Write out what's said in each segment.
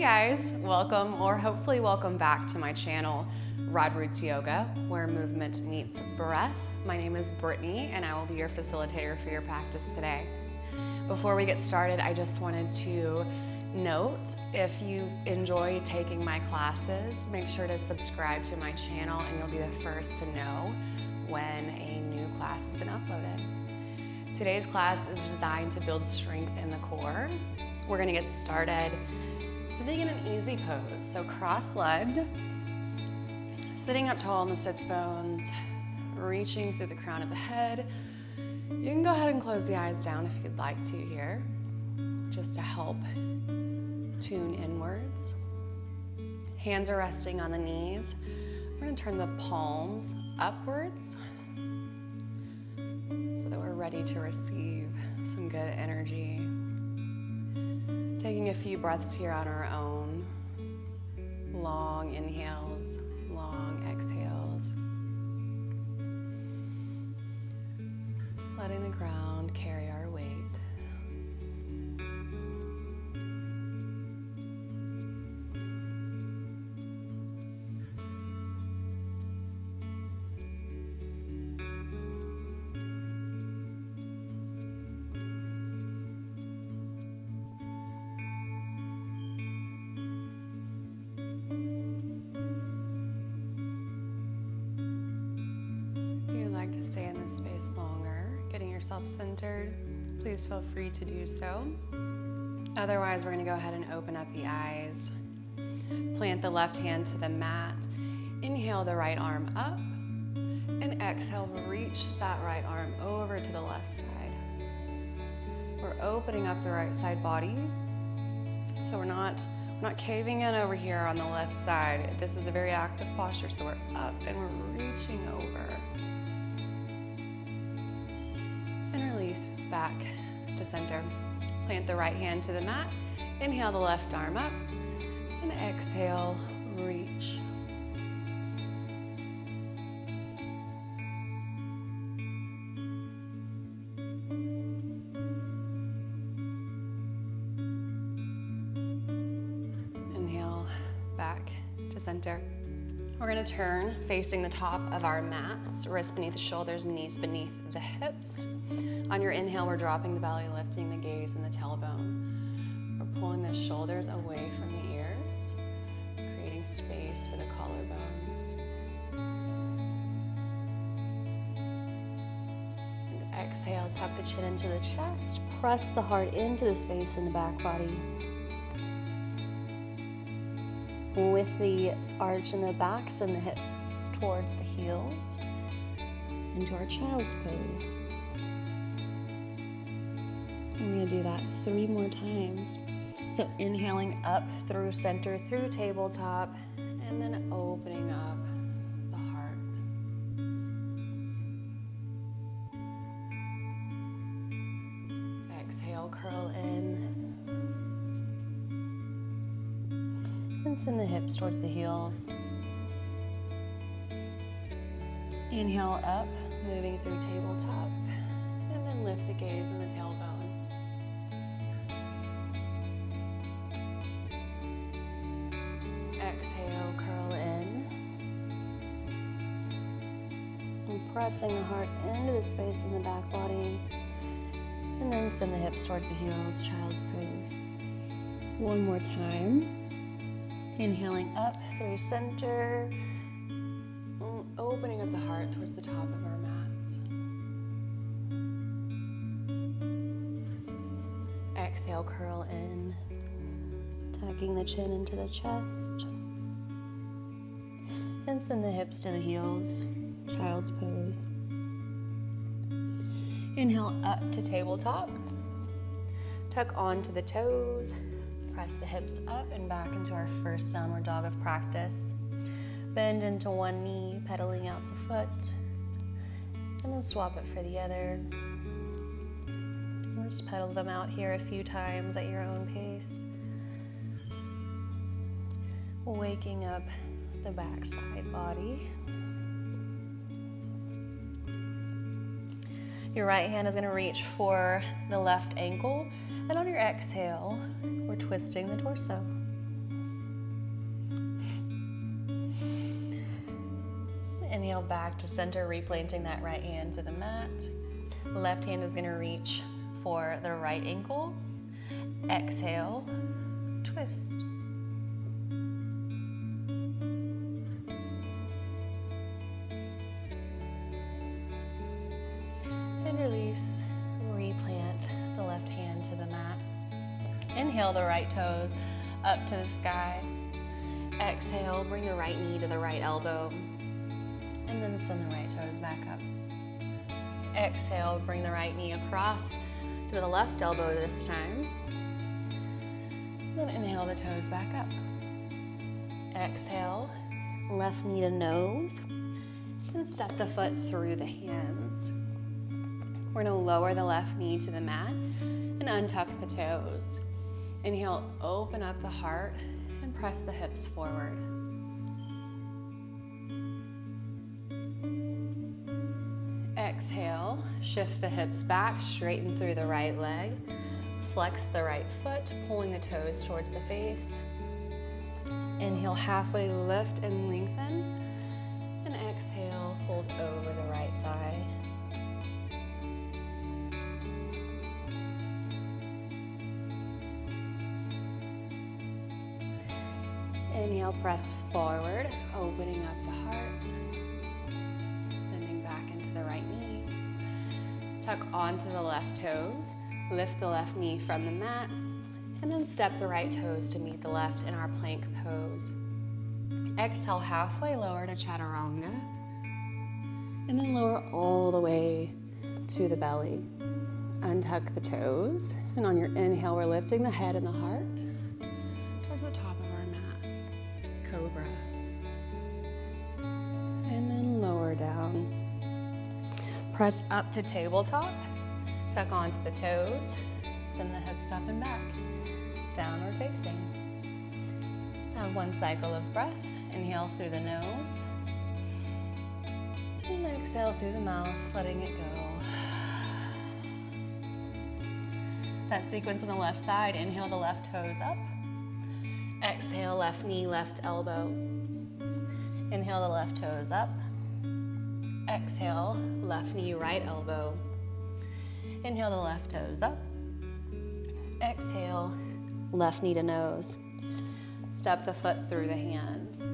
guys, welcome or hopefully welcome back to my channel, Rad Roots Yoga, where movement meets breath. My name is Brittni and I will be your facilitator for your practice today. Before we get started, I just wanted to note, if you enjoy taking my classes, make sure to subscribe to my channel and you'll be the first to know when a new class has been uploaded. Today's class is designed to build strength in the core. We're gonna get started sitting in an easy pose, so cross-legged, sitting up tall on the sits bones, reaching through the crown of the head. You can go ahead and close the eyes down if you'd like to here, just to help tune inwards. Hands are resting on the knees. We're gonna turn the palms upwards so that we're ready to receive some good energy. Taking a few breaths here on our own. Long inhales, long exhales. Letting the ground carry our weight. To stay in this space longer, getting yourself centered, please feel free to do so. Otherwise, we're going to go ahead and open up the eyes. Plant the left hand to the mat. Inhale the right arm up, and exhale, reach that right arm over to the left side. We're opening up the right side body, so we're not caving in over here on the left side. This is a very active posture, so we're up and we're reaching over. And release back to center. Plant the right hand to the mat. Inhale the left arm up. And exhale, reach. Inhale back to center. We're going to turn facing the top of our mats, wrists beneath the shoulders, knees beneath the hips. On your inhale, we're dropping the belly, lifting the gaze and the tailbone. We're pulling the shoulders away from the ears, creating space for the collarbones. And exhale, tuck the chin into the chest, press the heart into the space in the back body. With the arch in the back, send the hips towards the heels into our child's pose. We're going to do that 3 more times. So inhaling up through center, through tabletop, and then opening up the heart. Exhale, curl in. And send the hips towards the heels. Inhale up, moving through tabletop, and then lift the gaze and the tailbone. Exhale, curl in. And pressing the heart into the space in the back body. And then send the hips towards the heels, child's pose. 1 more time. Inhaling up through center, opening up the heart towards the top of our mats. Exhale, curl in, tucking the chin into the chest. And send the hips to the heels, child's pose. Inhale up to tabletop. Tuck onto the toes. Press the hips up and back into our first downward dog of practice. Bend into one knee, pedaling out the foot. And then swap it for the other. And just pedal them out here a few times at your own pace. Waking up the back side body. Your right hand is going to reach for the left ankle. And on your exhale, we're twisting the torso. Inhale back to center, replanting that right hand to the mat. Left hand is going to reach for the right ankle. Exhale, twist. And release, replant the left hand to the mat. Inhale the right toes up to the sky. Exhale, bring the right knee to the right elbow. And then send the right toes back up. Exhale, bring the right knee across to the left elbow this time. Then inhale the toes back up. Exhale, left knee to nose. And step the foot through the hands. We're gonna lower the left knee to the mat and untuck the toes. Inhale, open up the heart and press the hips forward. Exhale, shift the hips back, straighten through the right leg. Flex the right foot, pulling the toes towards the face. Inhale, halfway lift and lengthen. And exhale, fold over the right thigh. Inhale, press forward, opening up the heart. Bending back into the right knee. Tuck onto the left toes. Lift the left knee from the mat. And then step the right toes to meet the left in our plank pose. Exhale, halfway lower to chaturanga. And then lower all the way to the belly. Untuck the toes. And on your inhale, we're lifting the head and the heart towards the top of our mat. Cobra. And then lower down. Press up to tabletop. Tuck onto the toes. Send the hips up and back. Downward facing. Let's have one cycle of breath. Inhale through the nose. And exhale through the mouth, letting it go. That sequence on the left side, inhale the left toes up. Exhale, left knee, left elbow. Inhale the left toes up. Exhale, left knee, right elbow. Inhale the left toes up. Exhale, left knee to nose. Step the foot through the hands.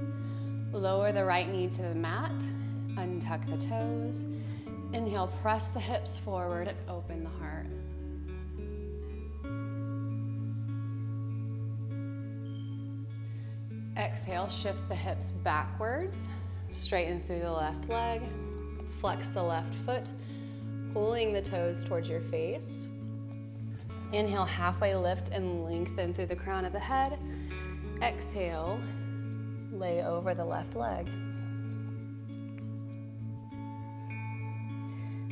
Lower the right knee to the mat. Untuck the toes. Inhale, press the hips forward and open the heart. Exhale, shift the hips backwards. Straighten through the left leg. Flex the left foot, pulling the toes towards your face. Inhale, halfway lift and lengthen through the crown of the head. Exhale, lay over the left leg.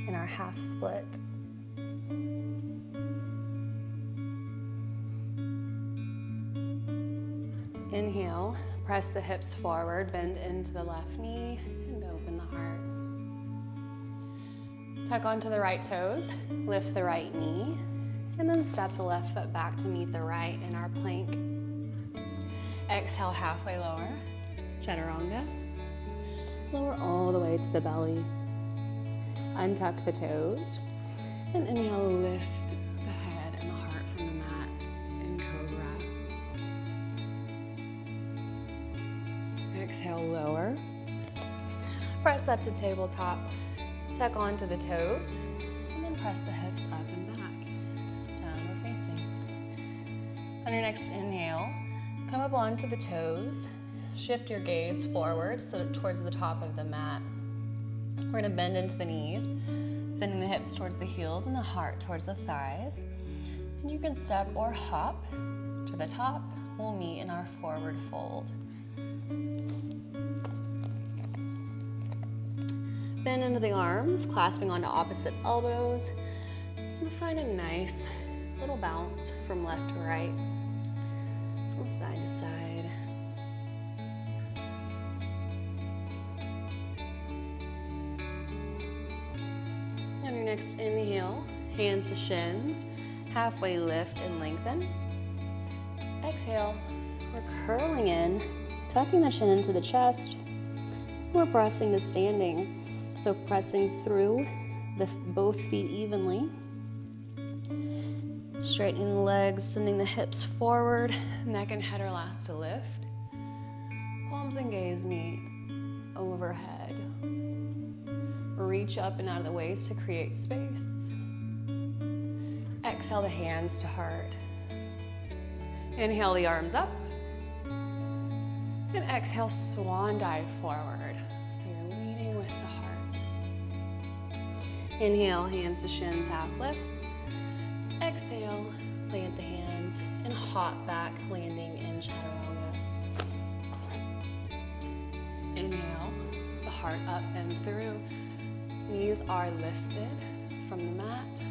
In our half split. Inhale, press the hips forward, bend into the left knee, and open the heart. Tuck onto the right toes, lift the right knee, and then step the left foot back to meet the right in our plank. Exhale, halfway lower, chaturanga. Lower all the way to the belly. Untuck the toes, and inhale, lift the head and the heart from the mat in Cobra. Exhale, lower. Press up to tabletop. Tuck onto the toes, and then press the hips up and back. Downward facing. On your next inhale, come up onto the toes. Shift your gaze forward, so towards the top of the mat. We're going to bend into the knees, sending the hips towards the heels and the heart towards the thighs. And you can step or hop to the top. We'll meet in our forward fold. Bend into the arms, clasping onto opposite elbows. And find a nice little bounce from left to right, from side to side. On your next inhale, hands to shins, halfway lift and lengthen. Exhale, we're curling in, tucking the chin into the chest, We're pressing to standing. So pressing through both feet evenly. Straightening the legs, sending the hips forward. Neck and head are last to lift. Palms and gaze meet overhead. Reach up and out of the waist to create space. Exhale the hands to heart. Inhale the arms up. And exhale, swan dive forward. So you're leading with the heart. Inhale, hands to shins, half lift. Exhale, plant the hands and hop back, landing in chaturanga. Inhale, the heart up and through. Knees are lifted from the mat,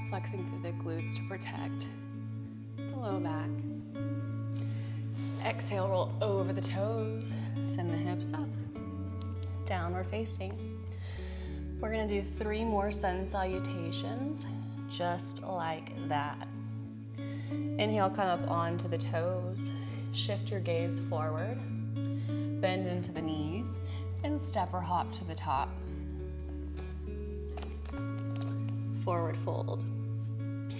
flexing through the glutes to protect the low back. Exhale, roll over the toes, send the hips up, downward facing. We're gonna do 3 more sun salutations, just like that. Inhale, come up onto the toes, shift your gaze forward, bend into the knees, and step or hop to the top. Forward fold.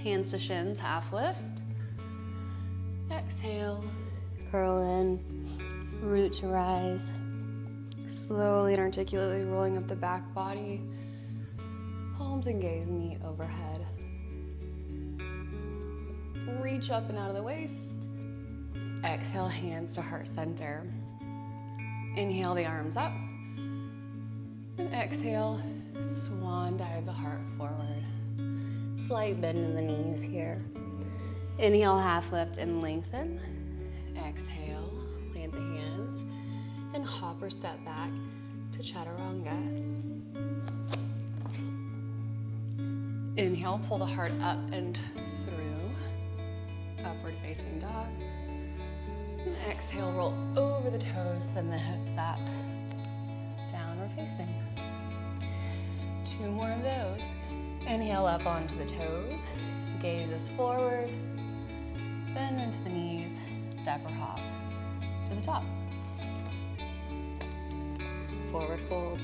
Hands to shins, half lift. Exhale. Curl in, root to rise. Slowly and articulately rolling up the back body. Palms and gaze meet overhead. Reach up and out of the waist. Exhale, hands to heart center. Inhale the arms up. And exhale, swan dive the heart forward. Slight bend in the knees here. Inhale, half lift and lengthen. Exhale, plant the hands, and hop or step back to chaturanga. Inhale, pull the heart up and through, upward facing dog. And exhale, roll over the toes, send the hips up, downward facing. 2 more of those. Inhale up onto the toes, gaze is forward, bend into the knees, step or hop to the top. Forward fold.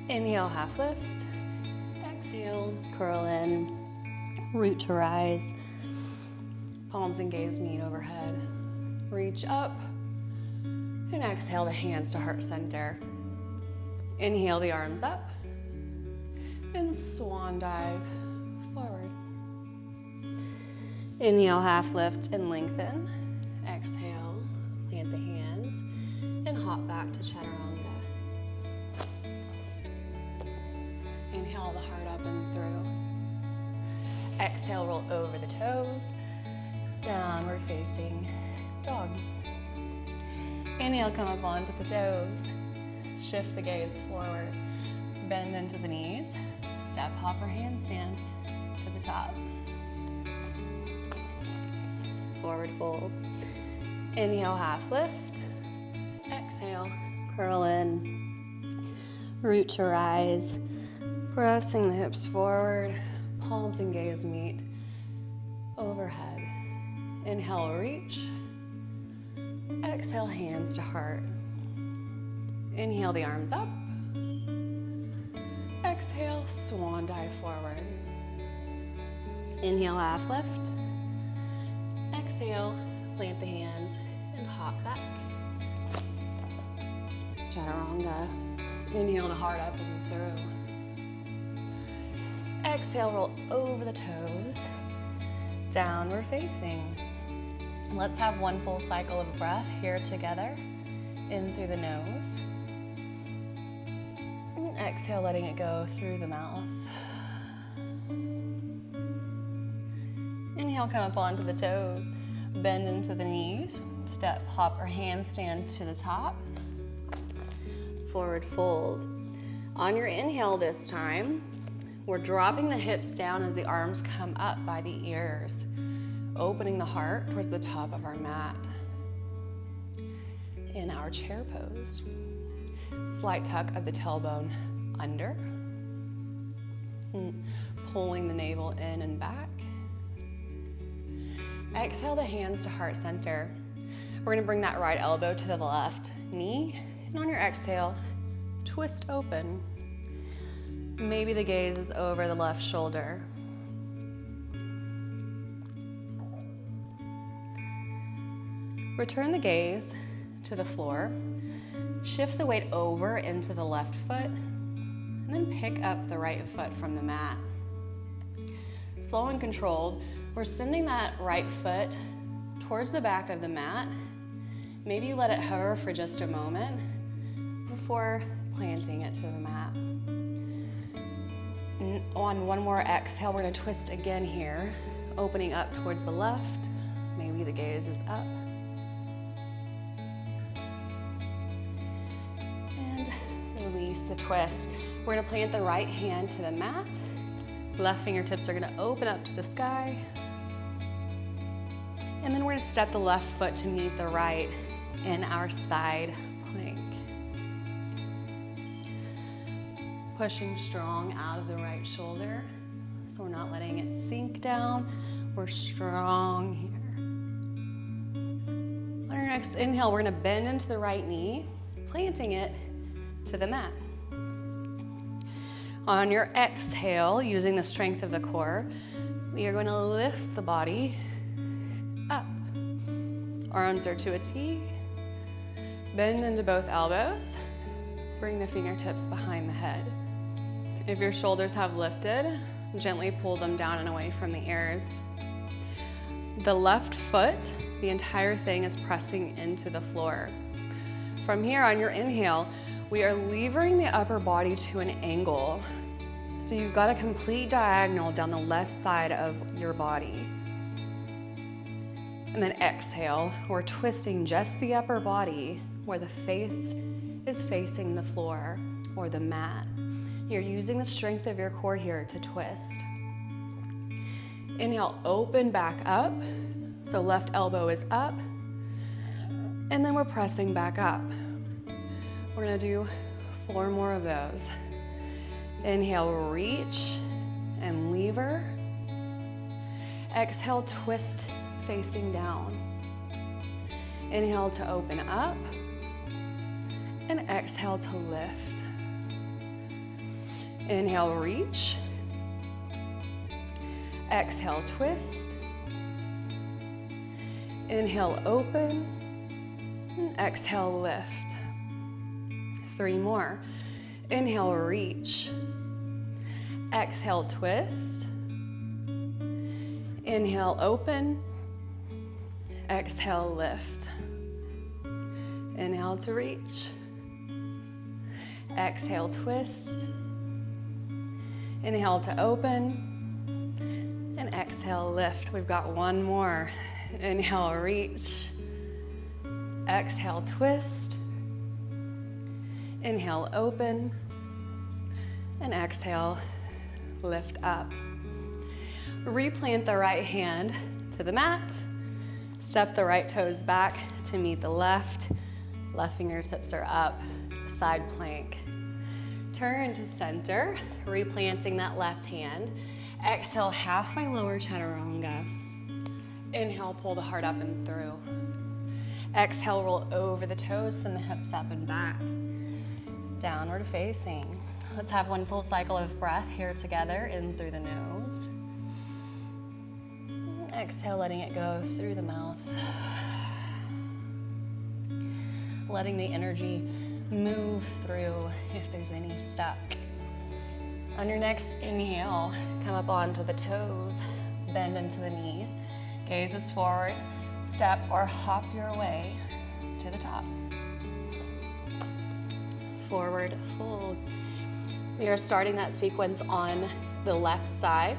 Inhale, half lift. Exhale, Curl in, root to rise. palms and gaze meet overhead. Reach up and exhale the hands to heart center. Inhale the arms up and swan dive forward. Inhale, half lift and lengthen. Exhale, plant the hands and hop back to chaturanga. Inhale the heart up and through. Exhale, roll over the toes, downward facing dog. Inhale, come up onto the toes. Shift the gaze forward, bend into the knees, step, hop, or handstand to the top. Forward fold. Inhale, half lift. Exhale, Curl in, root to rise. pressing the hips forward, palms and gaze meet overhead. Inhale, reach. Exhale, hands to heart. Inhale the arms up. Exhale, swan dive forward. Inhale, half lift. Exhale, plant the hands and hop back. Chaturanga. Inhale the heart up and through. Exhale, roll over the toes. Downward facing. Let's have 1 full cycle of breath here together. In through the nose. And exhale, letting it go through the mouth. Inhale, come up onto the toes. Bend into the knees. Step, hop, or handstand to the top. Forward fold. On your inhale this time, we're dropping the hips down as the arms come up by the ears, opening the heart towards the top of our mat. In our chair pose, slight tuck of the tailbone under, pulling the navel in and back. Exhale the hands to heart center. We're gonna bring that right elbow to the left knee And on your exhale, twist open. Maybe the gaze is over the left shoulder. Return the gaze to the floor. Shift the weight over into the left foot, and then pick up the right foot from the mat. Slow and controlled, we're sending that right foot towards the back of the mat. Maybe let it hover for just a moment before planting it to the mat. On one more exhale, we're gonna twist again here, opening up towards the left. Maybe the gaze is up. And release the twist. We're gonna plant the right hand to the mat. Left fingertips are gonna open up to the sky. And then we're gonna step the left foot to meet the right in our side plank. Pushing strong out of the right shoulder, so we're not letting it sink down. We're strong here. On our next inhale, we're gonna bend into the right knee, planting it to the mat. On your exhale, using the strength of the core, we are going to lift the body up. Arms are to a T. Bend into both elbows. Bring the fingertips behind the head. If your shoulders have lifted, gently pull them down and away from the ears. The left foot, the entire thing is pressing into the floor. From here, on your inhale, we are levering the upper body to an angle. So you've got a complete diagonal down the left side of your body. And then exhale, we're twisting just the upper body where the face is facing the floor or the mat. You're using the strength of your core here to twist. Inhale, open back up. So left elbow is up. And then we're pressing back up. We're gonna do 4 more of those. Inhale, reach and lever. Exhale, twist facing down. Inhale to open up. And exhale to lift. Inhale, reach. Exhale, twist. Inhale, open. And exhale, lift. 3 more. Inhale, reach. Exhale, twist. Inhale, open. Exhale, lift. Inhale to reach. Exhale, twist. Inhale to open. And exhale, lift. We've got 1 more. Inhale, reach. Exhale, twist. Inhale, open. And exhale, lift up. Replant the right hand to the mat. Step the right toes back to meet the left. Left fingertips are up, side plank. Turn to center, replanting that left hand. Exhale, halfway lower chaturanga. Inhale, pull the heart up and through. Exhale, roll over the toes, send the hips up and back. Downward facing. Let's have 1 full cycle of breath here together, in through the nose. Exhale, letting it go through the mouth. Letting the energy move through if there's any stuck. On your next inhale, come up onto the toes, bend into the knees, gaze is forward, step or hop your way to the top. Forward fold. We are starting that sequence on the left side.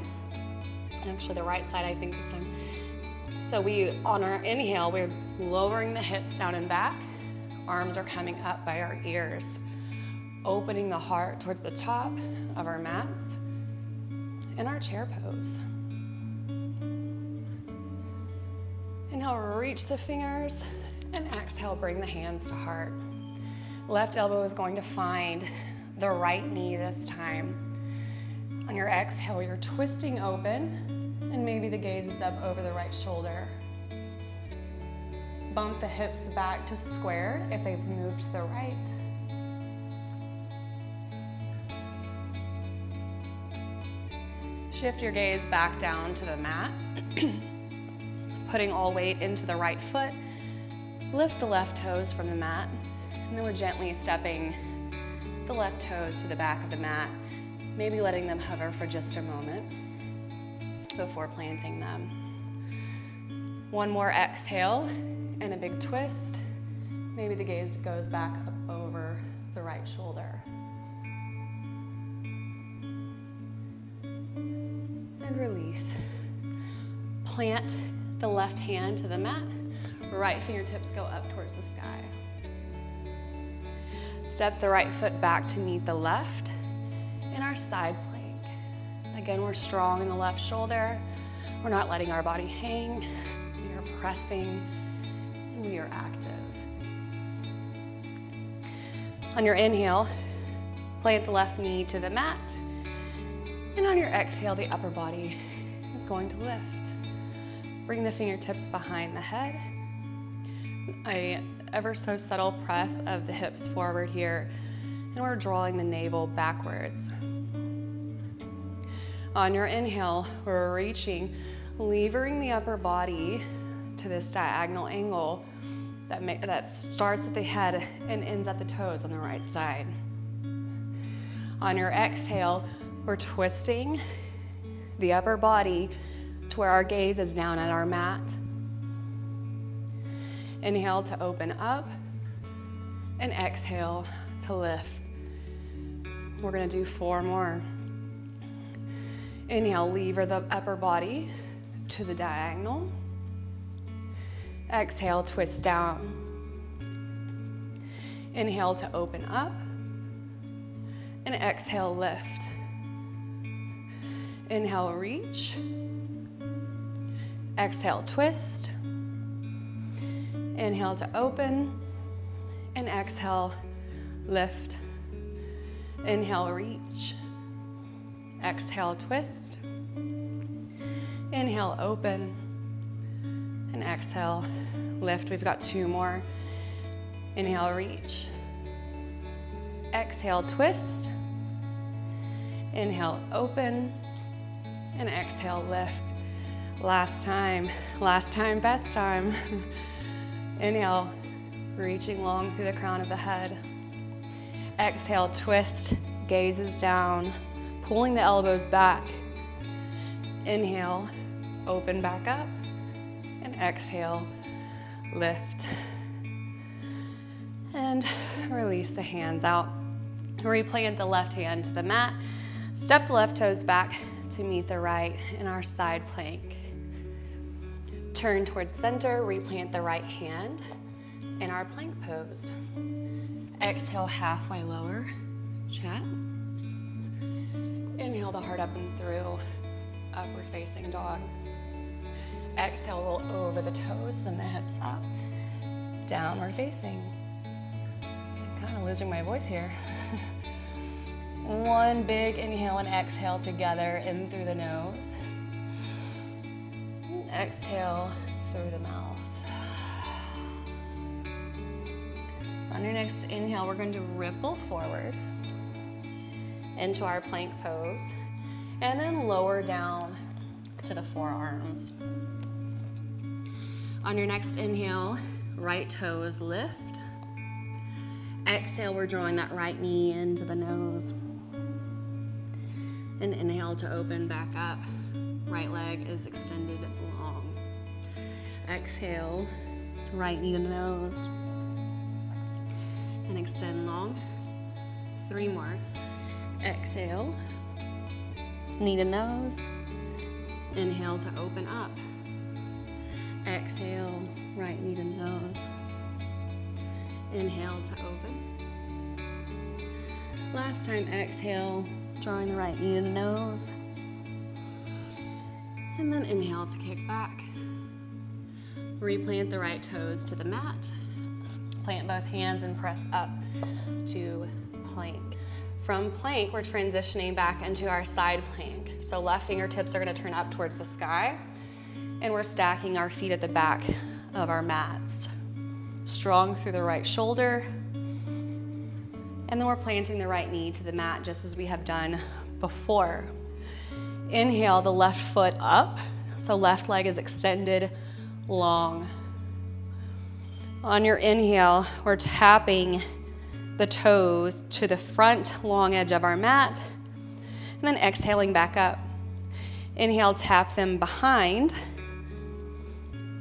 Actually, the right side, I think, this time. So on our inhale, we're lowering the hips down and back. Arms are coming up by our ears. Opening the heart towards the top of our mats in our chair pose. Inhale, reach the fingers, and exhale, bring the hands to heart. Left elbow is going to find the right knee this time. On your exhale, you're twisting open, and maybe the gaze is up over the right shoulder. Bump the hips back to square if they've moved to the right. Shift your gaze back down to the mat, putting all weight into the right foot. Lift the left toes from the mat, and then we're gently stepping the left toes to the back of the mat, maybe letting them hover for just a moment before planting them. One more exhale and a big twist. Maybe the gaze goes back up over the right shoulder. And release. Plant the left hand to the mat. Right fingertips go up towards the sky. Step the right foot back to meet the left in our side plank. Again, we're strong in the left shoulder. We're not letting our body hang. We are pressing and we are active. On your inhale, plant the left knee to the mat. And on your exhale, the upper body is going to lift. Bring the fingertips behind the head. A ever so subtle press of the hips forward here, and we're drawing the navel backwards. On your inhale, we're reaching, levering the upper body to this diagonal angle that starts at the head and ends at the toes on the right side. On your exhale, we're twisting the upper body to where our gaze is down at our mat. Inhale to open up, and exhale to lift. We're gonna do 4 more. Inhale, lever the upper body to the diagonal. Exhale, twist down. Inhale to open up, and exhale, lift. Inhale, reach. Exhale, twist. Inhale to open, and exhale, lift. Inhale, reach. Exhale, twist. Inhale, open, and exhale, lift. We've got 2 more. Inhale, reach. Exhale, twist. Inhale, open, and exhale, lift. Last time, best time. Inhale, reaching long through the crown of the head. Exhale, twist, gazes down, pulling the elbows back. Inhale, open back up, and exhale, lift. And release the hands out. Replant the left hand to the mat. Step the left toes back to meet the right in our side plank. Turn towards center, replant the right hand in our plank pose. Exhale, halfway lower, chat. Inhale the heart up and through, upward facing dog. Exhale, roll over the toes, send the hips up, downward facing. I'm kind of losing my voice here. One big inhale and exhale together, in through the nose. Exhale through the mouth. On your next inhale, we're going to ripple forward into our plank pose, and then lower down to the forearms. On your next inhale, right toes lift. Exhale, we're drawing that right knee into the nose. And inhale to open back up. Right leg is extended long. Exhale, right knee to the nose. And extend long. 3 more. Exhale, knee to nose. Inhale to open up. Exhale, right knee to nose. Inhale to open. Last time, exhale, drawing the right knee to the nose. And then inhale to kick back. Replant the right toes to the mat. Plant both hands and press up to plank. From plank, we're transitioning back into our side plank. So left fingertips are gonna turn up towards the sky, and we're stacking our feet at the back of our mats. Strong through the right shoulder, and then we're planting the right knee to the mat just as we have done before. Inhale the left foot up, so left leg is extended long. On your inhale, we're tapping the toes to the front long edge of our mat, and then exhaling back up. Inhale, tap them behind,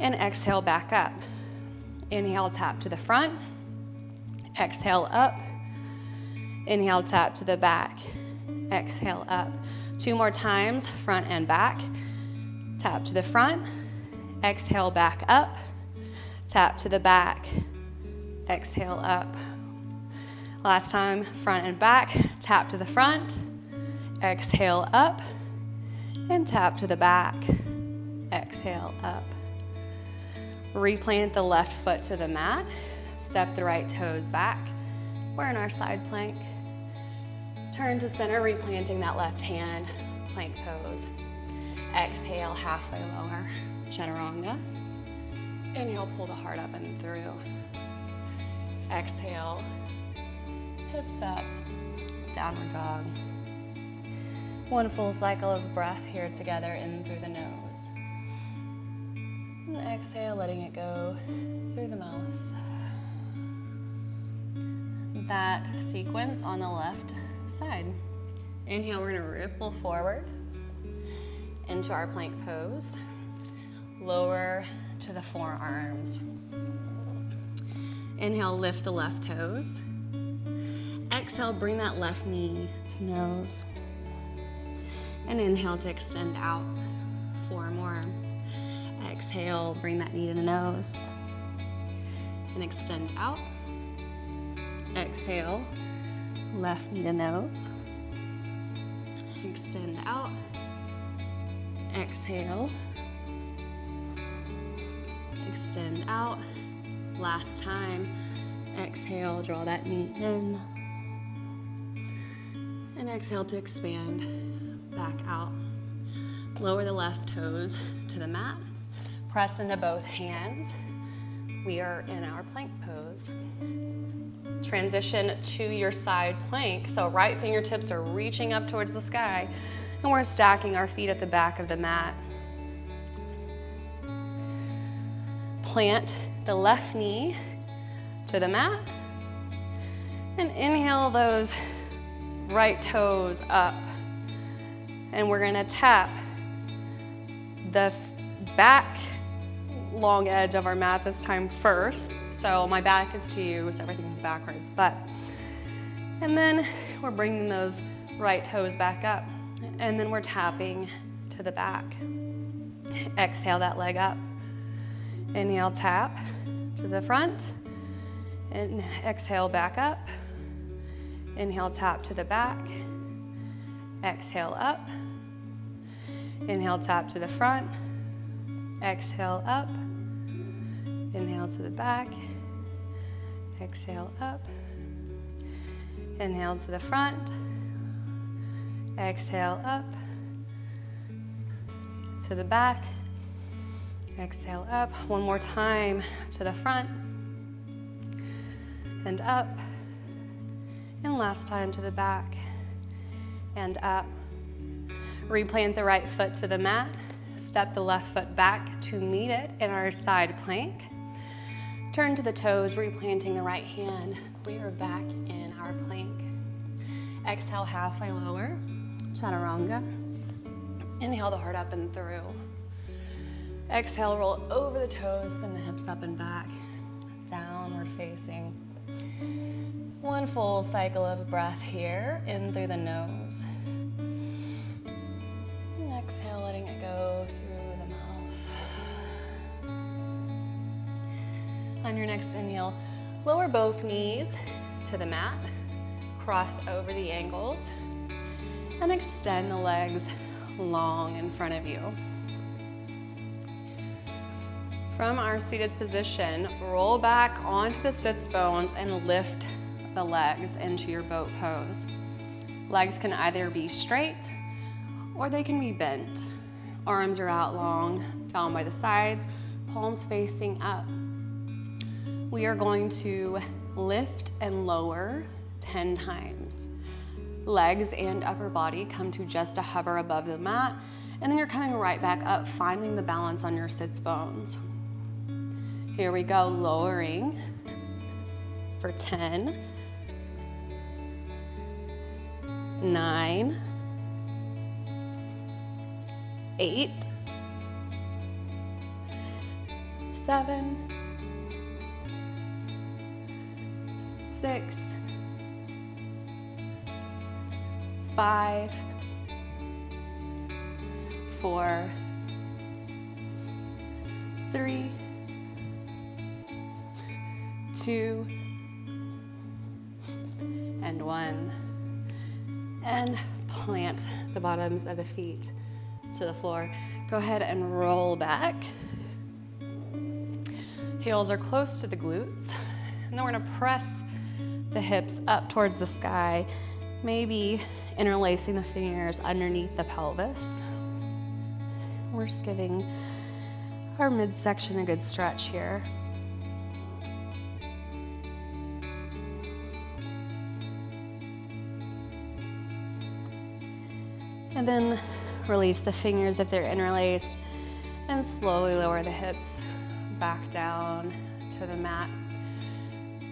and exhale back up. Inhale, tap to the front, exhale up. Inhale, tap to the back, exhale up. 2 more times, front and back. Tap to the front, exhale back up. Tap to the back, exhale up. Last time, front and back. Tap to the front, exhale up, and tap to the back, exhale up. Replant the left foot to the mat. Step the right toes back. We're in our side plank. Turn to center, replanting that left hand, plank pose. Exhale, halfway lower, chaturanga. Inhale, pull the heart up and through. Exhale, hips up, downward dog. 1 full cycle of breath here together, in through the nose. And exhale, letting it go through the mouth. That sequence on the left side. Inhale, we're gonna ripple forward into our plank pose. Lower to the forearms. Inhale, lift the left toes. Exhale, bring that left knee to nose. And inhale to extend out. 4 more. Exhale, bring that knee to the nose. And extend out. Exhale, left knee to nose. Extend out. Exhale. Extend out. Last time. Exhale, draw that knee in. And exhale to expand back out. Lower the left toes to the mat. Press into both hands. We are in our plank pose. Transition to your side plank. So right fingertips are reaching up towards the sky, and we're stacking our feet at the back of the mat. Plant the left knee to the mat, and inhale those right toes up. And we're gonna tap the back long edge of our mat this time first. So my back is to you, so everything's backwards. And then we're bringing those right toes back up. And then we're tapping to the back. Exhale that leg up. Inhale, tap to the front. And exhale, back up. Inhale, tap to the back. Exhale, up. Inhale, tap to the front. Exhale, up. Inhale to the back. Exhale, up. Inhale to the front. Exhale, up. To the back. Exhale, up. 1 more time to the front. And up. And last time to the back. And up. Replant the right foot to the mat. Step the left foot back to meet it in our side plank. Turn to the toes, replanting the right hand. We are back in our plank. Exhale, halfway lower, chaturanga. Inhale the heart up and through. Exhale, roll over the toes, send the hips up and back. Downward facing. 1 full cycle of breath here, in through the nose. And exhale, letting it go through the mouth. On your next inhale, lower both knees to the mat. Cross over the ankles. And extend the legs long in front of you. From our seated position, roll back onto the sits bones and lift the legs into your boat pose. Legs can either be straight or they can be bent. Arms are out long, down by the sides, palms facing up. We are going to lift and lower 10 times. legs and upper body come to just a hover above the mat, and then you're coming right back up, finding the balance on your sits bones. Here we go, lowering for 10, 9, 8, 7, 6, 5, 4, 3, 2, and 1. And plant the bottoms of the feet to the floor. Go ahead and roll back. Heels are close to the glutes. And then we're gonna press the hips up towards the sky, maybe interlacing the fingers underneath the pelvis. We're just giving our midsection a good stretch here. And then release the fingers if they're interlaced and slowly lower the hips back down to the mat.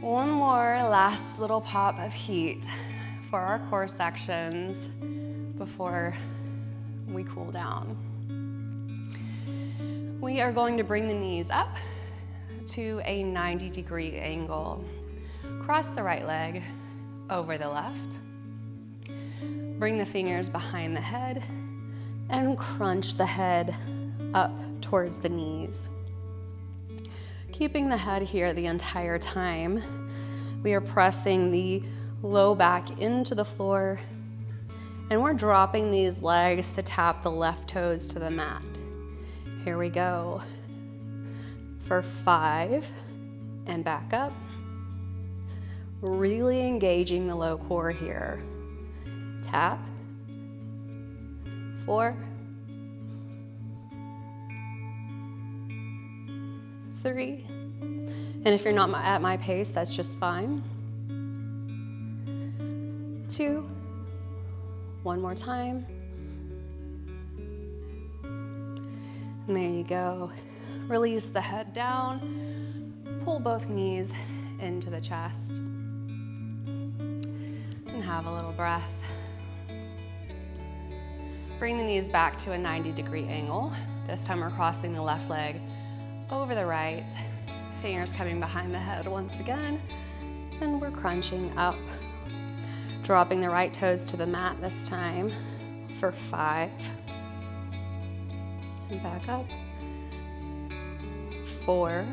One more last little pop of heat for our core sections before we cool down. We are going to bring the knees up to a 90-degree angle. Cross the right leg over the left. Bring the fingers behind the head and crunch the head up towards the knees. Keeping the head here the entire time, we are pressing the low back into the floor, and we're dropping these legs to tap the left toes to the mat. Here we go. For 5, and back up. Really engaging the low core here. Tap. 4, 3, and if you're not at my pace, that's just fine. 2, one more time. And there you go. Release the head down, pull both knees into the chest, and have a little breath. Bring the knees back to a 90-degree angle. This time we're crossing the left leg over the right, fingers coming behind the head once again, and we're crunching up. Dropping the right toes to the mat this time for 5, and back up. 4,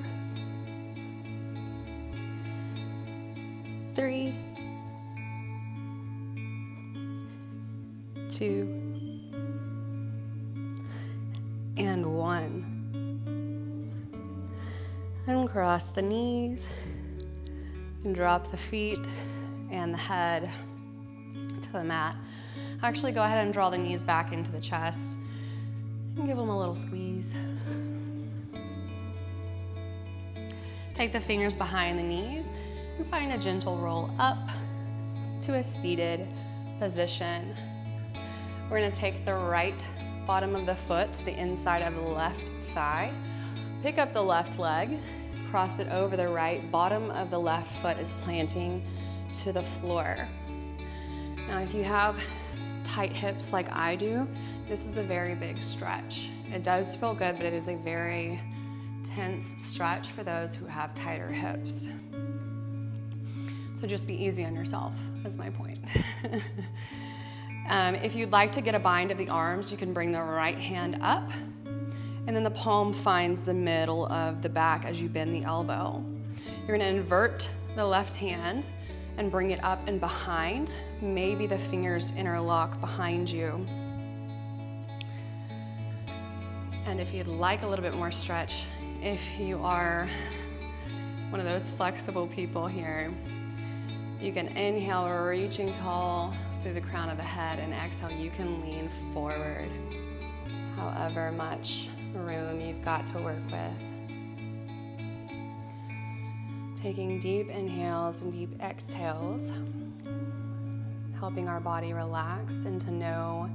3, 2, and 1. Uncross the knees and drop the feet and the head to the mat. Actually, go ahead and draw the knees back into the chest and give them a little squeeze. Take the fingers behind the knees and find a gentle roll up to a seated position. We're going to take the right bottom of the foot to the inside of the left thigh. Pick up the left leg, cross it over the right. Bottom of the left foot is planting to the floor. Now, if you have tight hips like I do, this is a very big stretch. It does feel good, but it is a very tense stretch for those who have tighter hips. So just be easy on yourself, is my point. If you'd like to get a bind of the arms, you can bring the right hand up, and then the palm finds the middle of the back as you bend the elbow. You're gonna invert the left hand and bring it up and behind. Maybe the fingers interlock behind you. And if you'd like a little bit more stretch, if you are one of those flexible people here, you can inhale, reaching tall through the crown of the head, and exhale, you can lean forward, however much room you've got to work with. Taking deep inhales and deep exhales helping our body relax and to know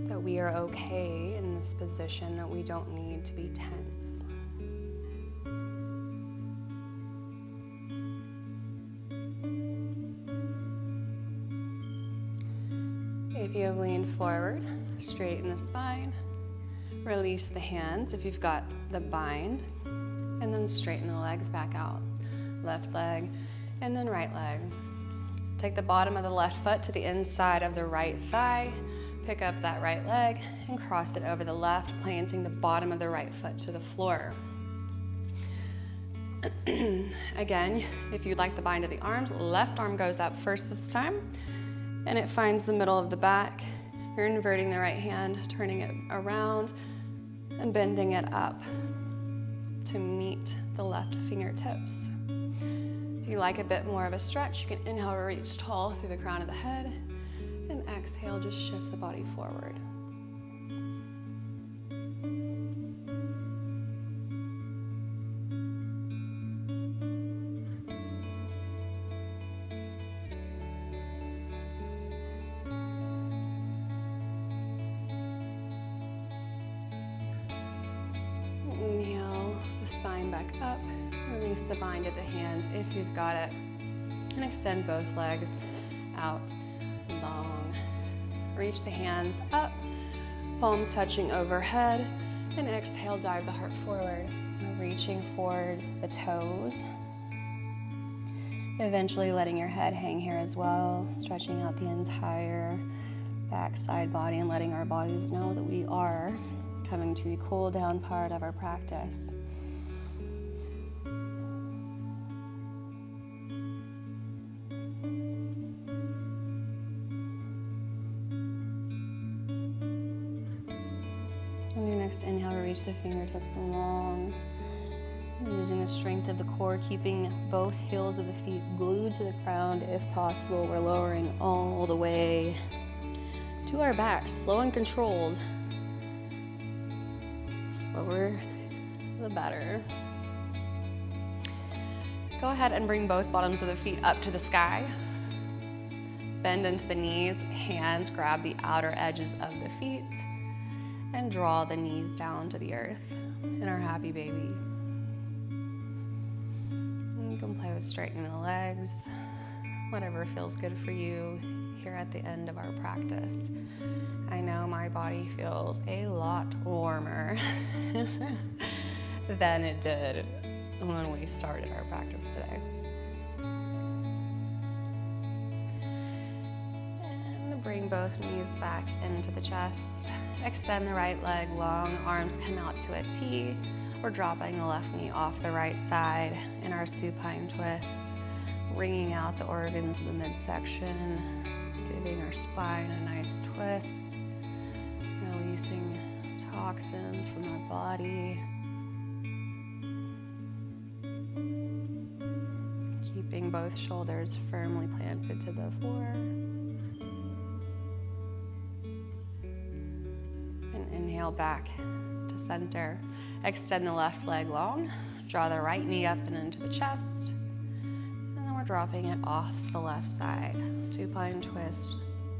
that we are okay in this position, that we don't need to be tense. If you have leaned forward, straighten the spine, release the hands if you've got the bind, and then straighten the legs back out. Left leg, and then right leg. Take the bottom of the left foot to the inside of the right thigh, pick up that right leg, and cross it over the left, planting the bottom of the right foot to the floor. Again, if you'd like the bind of the arms, left arm goes up first this time, and it finds the middle of the back. You're inverting the right hand, turning it around, and bending it up to meet the left fingertips. If you like a bit more of a stretch, you can inhale to reach tall through the crown of the head, and exhale, just shift the body forward. Inhale the spine back up, release the bind of the hands if you've got it, and extend both legs out long. Reach the hands up, palms touching overhead, and exhale, dive the heart forward. Reaching forward the toes, eventually letting your head hang here as well, stretching out the entire backside body and letting our bodies know that we are coming to the cool down part of our practice. On your next inhale, reach the fingertips long, using the strength of the core, keeping both heels of the feet glued to the ground if possible. We're lowering all the way to our back, slow and controlled. Slower, the better. Go ahead and bring both bottoms of the feet up to the sky. Bend into the knees, hands grab the outer edges of the feet, and draw the knees down to the earth in our happy baby. And you can play with straightening the legs, whatever feels good for you here at the end of our practice. I know my body feels a lot warmer than it did when we started our practice today. And bring both knees back into the chest. Extend the right leg long, arms come out to a T. We're dropping the left knee off the right side in our supine twist, wringing out the organs of the midsection, giving our spine a nice twist, releasing toxins from our body, keeping both shoulders firmly planted to the floor. And inhale back to center. Extend the left leg long, draw the right knee up and into the chest, and then we're dropping it off the left side. Supine twist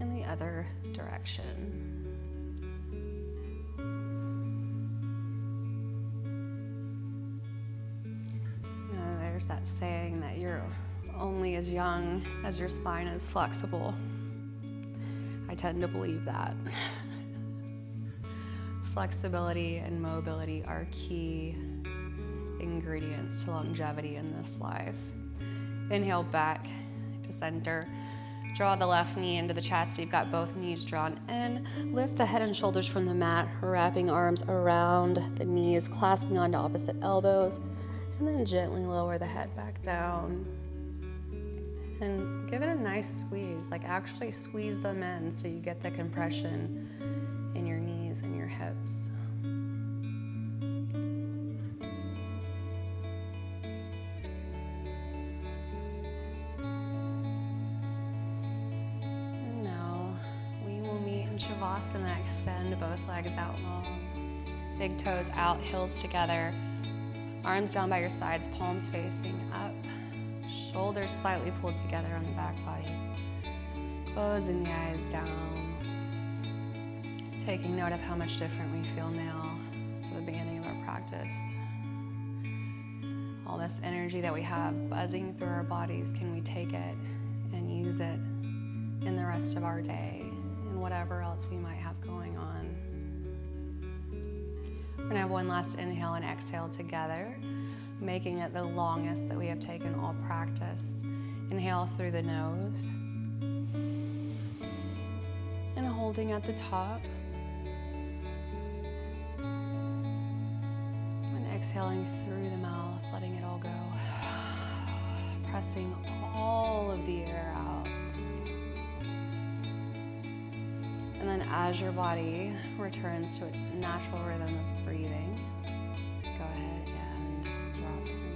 in the other direction. There's that saying that you're only as young as your spine is flexible. I tend to believe that. Flexibility and mobility are key ingredients to longevity in this life. Inhale back to center. Draw the left knee into the chest so you've got both knees drawn in. Lift the head and shoulders from the mat, wrapping arms around the knees, clasping onto opposite elbows, and then gently lower the head back down. And give it a nice squeeze, like actually squeeze them in so you get the compression in your knees and your hips. And now we will meet in Shavasana. Extend both legs out long. Big toes out, heels together. Arms down by your sides, palms facing up. Shoulders slightly pulled together on the back body. Closing the eyes down. Taking note of how much different we feel now to the beginning of our practice. All this energy that we have buzzing through our bodies, can we take it and use it in the rest of our day and whatever else we might have going on? We're gonna have one last inhale and exhale together, making it the longest that we have taken all practice. Inhale through the nose and holding at the top. And exhaling through the mouth, letting it all go. Pressing all of the air out. And then as your body returns to its natural rhythm of breathing, go ahead and drop in.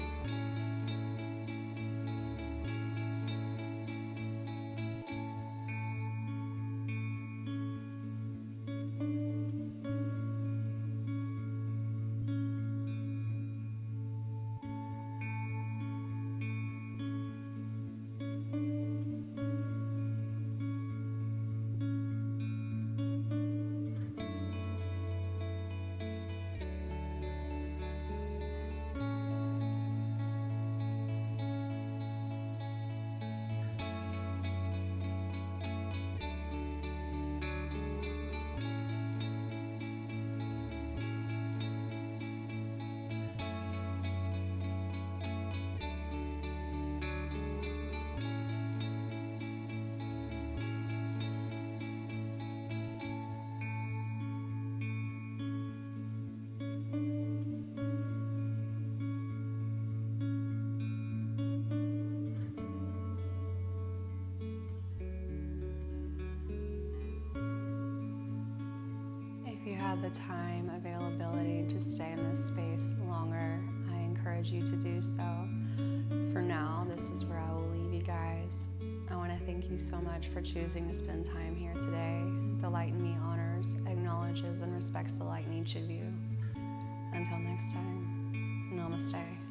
If you had the time, availability to stay in this space longer, I encourage you to do so. For now, this is where I will leave you guys. I want to thank you so much for choosing to spend time here today. The light in me honors, acknowledges, and respects the light in each of you. Until next time, namaste.